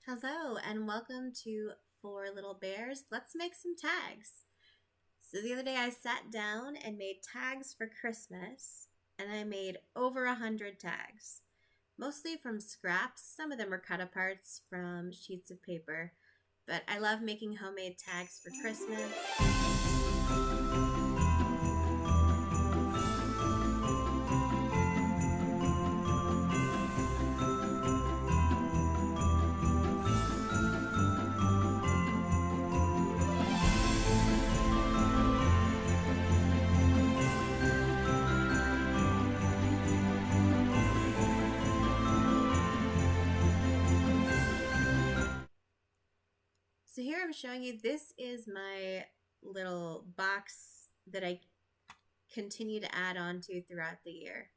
Hello and welcome to Four Little Bears. Let's make some tags. So the other day I sat down and made tags for Christmas, and I made over 100 tags, mostly from scraps. Some of them were cut aparts from sheets of paper, but I love making homemade tags for Christmas. So here I'm showing you, this is my little box that I continue to add on to throughout the year.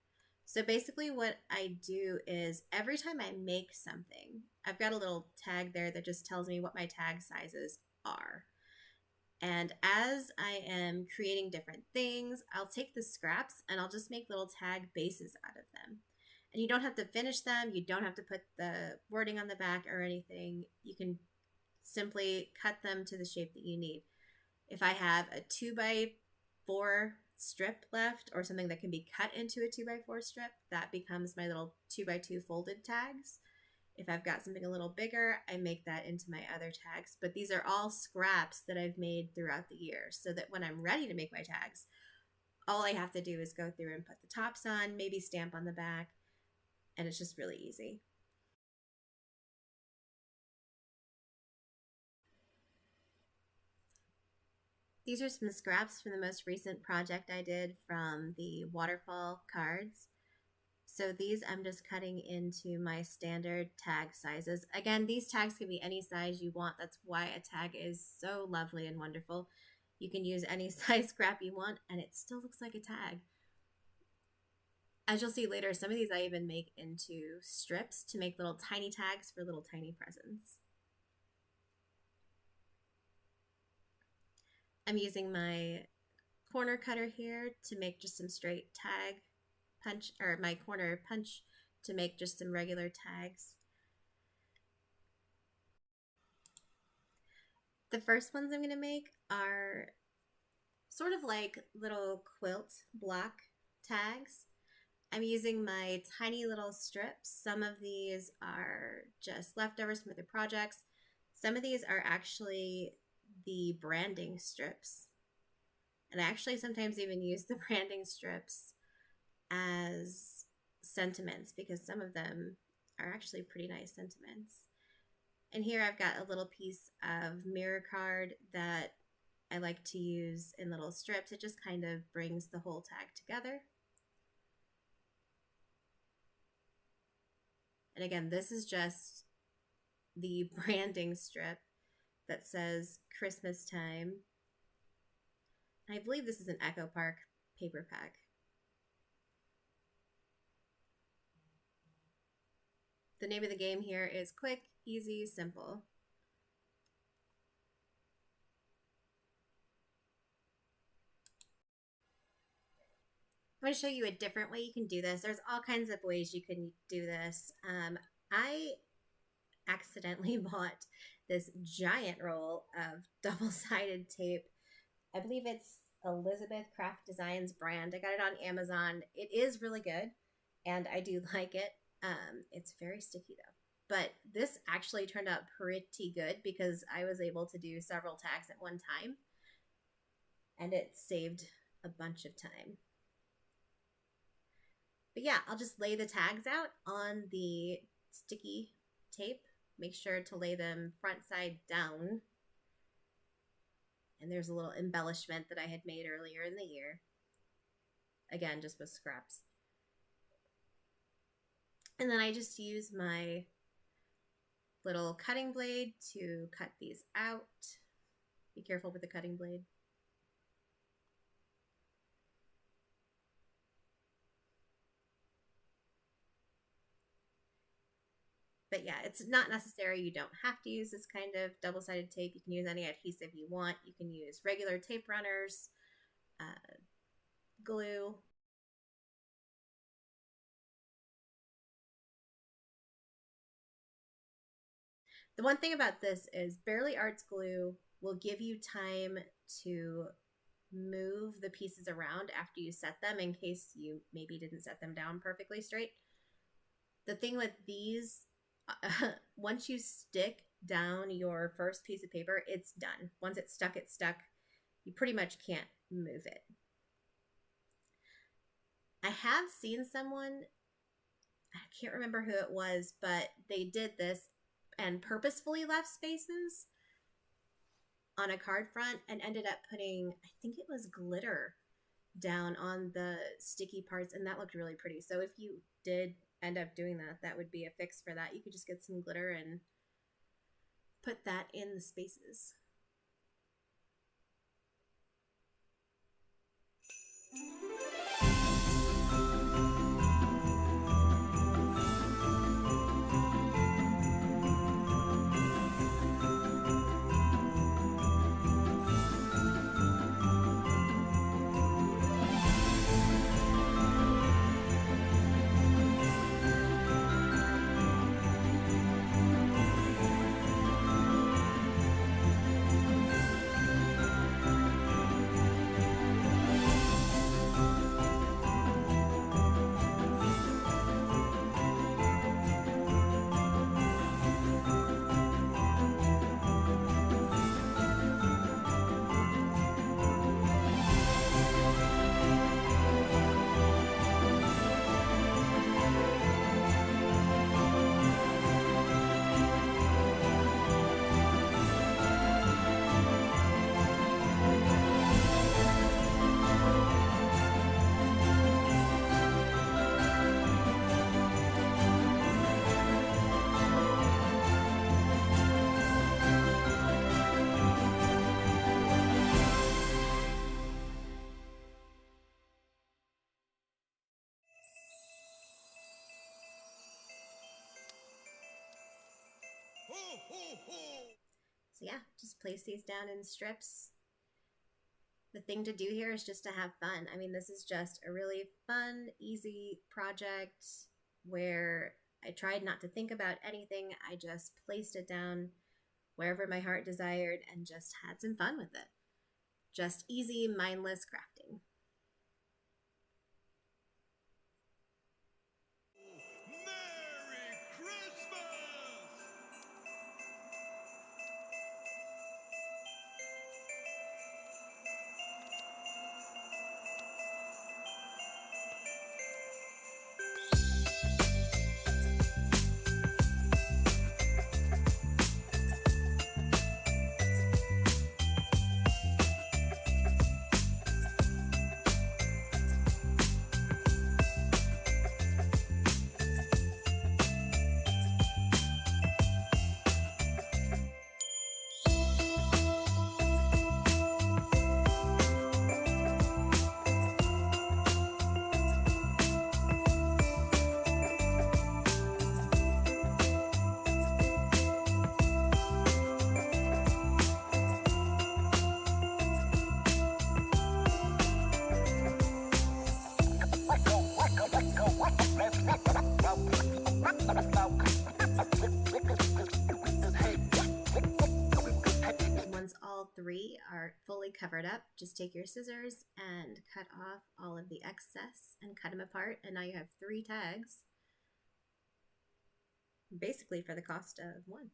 So basically what I do is every time I make something, I've got a little tag there that just tells me what my tag sizes are. And as I am creating different things, I'll take the scraps and I'll just make little tag bases out of them. And you don't have to finish them. You don't have to put the wording on the back or anything. You can simply cut them to the shape that you need. If I have a 2x4 strip left or something that can be cut into a 2x4 strip, that becomes my little 2x2 folded tags. If I've got something a little bigger, I make that into my other tags. But these are all scraps that I've made throughout the year, so that when I'm ready to make my tags, all I have to do is go through and put the tops on, maybe stamp on the back, and it's just really easy. These are some scraps from the most recent project I did from the waterfall cards. So these I'm just cutting into my standard tag sizes. Again, these tags can be any size you want. That's why a tag is so lovely and wonderful. You can use any size scrap you want and it still looks like a tag. As you'll see later, some of these I even make into strips to make little tiny tags for little tiny presents. I'm using my corner cutter here to make just some straight tag punch, or my corner punch to make just some regular tags. The first ones I'm going to make are sort of like little quilt block tags. I'm using my tiny little strips. Some of these are just leftovers from other projects. Some of these are actually the branding strips. And I actually sometimes even use the branding strips as sentiments because some of them are actually pretty nice sentiments. And here I've got a little piece of mirror card that I like to use in little strips. It just kind of brings the whole tag together. And again, this is just the branding strip that says Christmas time. I believe this is an Echo Park paper pack. The name of the game here is quick, easy, simple. I'm going to show you a different way you can do this. There's all kinds of ways you can do this. I accidentally bought this giant roll of double-sided tape. I believe it's Elizabeth Craft Designs brand. I got it on Amazon. It is really good, and I do like it. It's very sticky though. But this actually turned out pretty good because I was able to do several tags at one time, and it saved a bunch of time. But yeah, I'll just lay the tags out on the sticky tape. Make sure to lay them front side down. And there's a little embellishment that I had made earlier in the year. Again, just with scraps. And then I just use my little cutting blade to cut these out. Be careful with the cutting blade. But yeah, it's not necessary. You don't have to use this kind of double-sided tape. You can use any adhesive you want. You can use regular tape runners, glue. The one thing about this is Barely Arts glue will give you time to move the pieces around after you set them in case you maybe didn't set them down perfectly straight. The thing with these, once you stick down your first piece of paper, it's done. Once it's stuck, it's stuck. You pretty much can't move it. I have seen someone, I can't remember who it was, but they did this and purposefully left spaces on a card front and ended up putting, I think it was glitter down on the sticky parts, and that looked really pretty. So if you did end up doing that, that would be a fix for that. You could just get some glitter and put that in the spaces. So yeah, just place these down in strips. The thing to do here is just to have fun. I mean, this is just a really fun, easy project where I tried not to think about anything. I just placed it down wherever my heart desired and just had some fun with it. Just easy, mindless crafting. Once all three are fully covered up, just take your scissors and cut off all of the excess and cut them apart, and now you have 3 tags, basically for the cost of 1.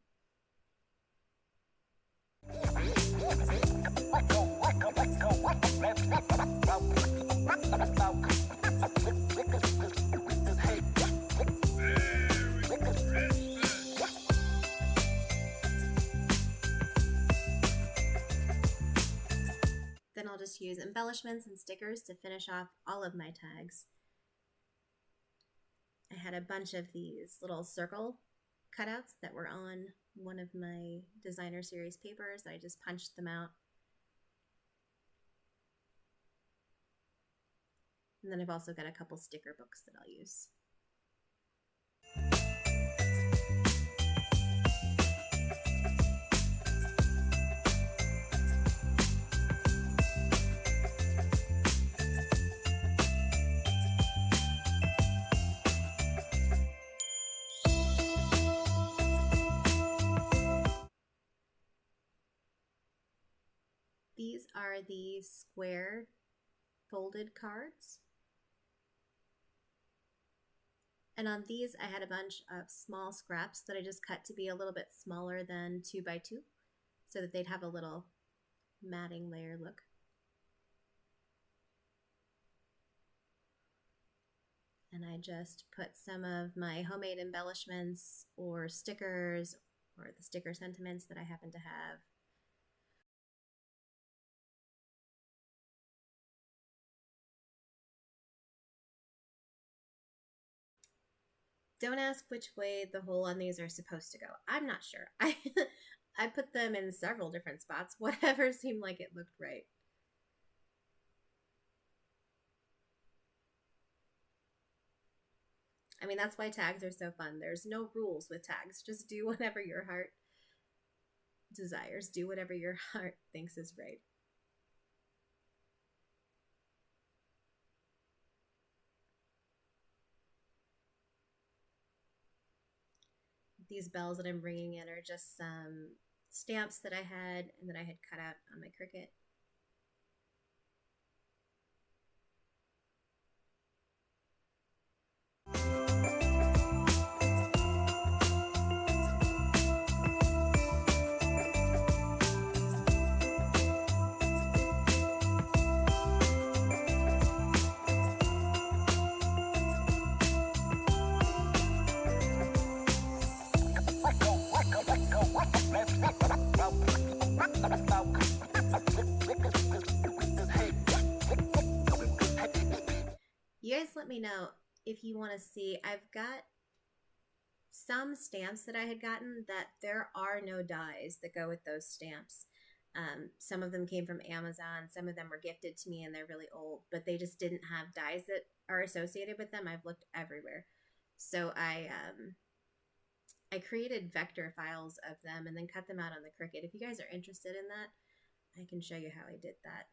Then I'll just use embellishments and stickers to finish off all of my tags. I had a bunch of these little circle cutouts that were on one of my designer series papers. I just punched them out. And then I've also got a couple sticker books that I'll use. These are the square folded cards. And on these, I had a bunch of small scraps that I just cut to be a little bit smaller than 2 by 2 so that they'd have a little matting layer look. And I just put some of my homemade embellishments or stickers or the sticker sentiments that I happen to have. Don't ask which way the hole on these are supposed to go. I'm not sure. I put them in several different spots, whatever seemed like it looked right. I mean, that's why tags are so fun. There's no rules with tags. Just do whatever your heart desires. Do whatever your heart thinks is right. These bells that I'm bringing in are just some stamps that I had and that I had cut out on my Cricut. You guys let me know if you want to see. I've got some stamps that I had gotten that there are no dies that go with those stamps. Some of them came from Amazon. Some of them were gifted to me and they're really old, but they just didn't have dies that are associated with them. I've looked everywhere. So I created vector files of them and then cut them out on the Cricut. If you guys are interested in that, I can show you how I did that.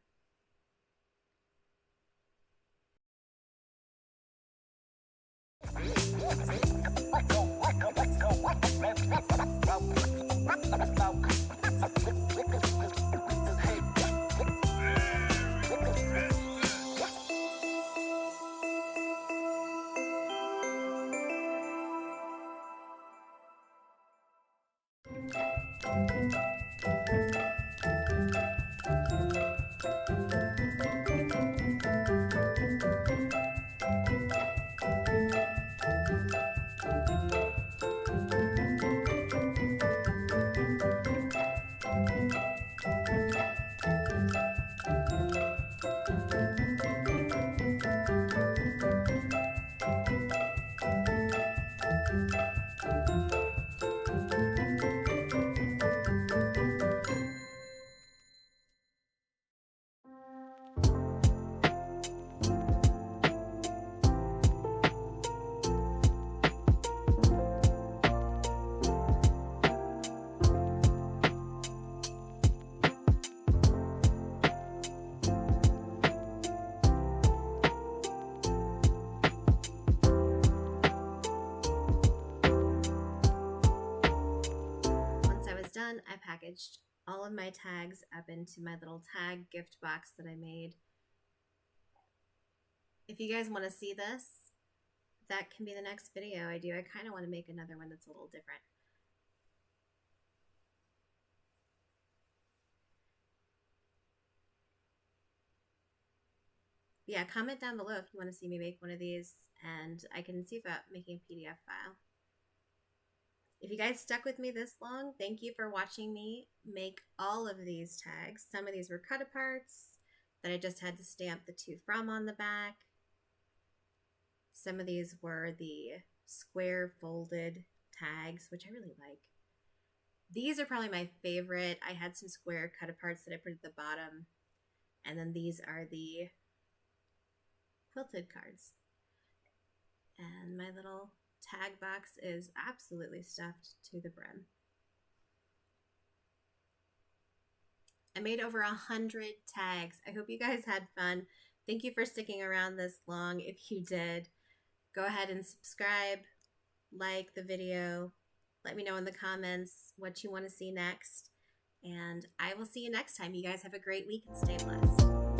Done, I packaged all of my tags up into my little tag gift box that I made. If you guys want to see this, that can be the next video I do. I kind of want to make another one that's a little different. Yeah, comment down below if you want to see me make one of these, and I can see about making a PDF file. If you guys stuck with me this long, thank you for watching me make all of these tags. Some of these were cut aparts that I just had to stamp the to from on the back. Some of these were the square folded tags, which I really like. These are probably my favorite. I had some square cut aparts that I put at the bottom. And then these are the quilted cards. And my little tag box is absolutely stuffed to the brim. I made over 100 tags. I hope you guys had fun. Thank you for sticking around this long. If you did, go ahead and subscribe, like the video. Let me know in the comments what you want to see next. And I will see you next time. You guys have a great week and stay blessed.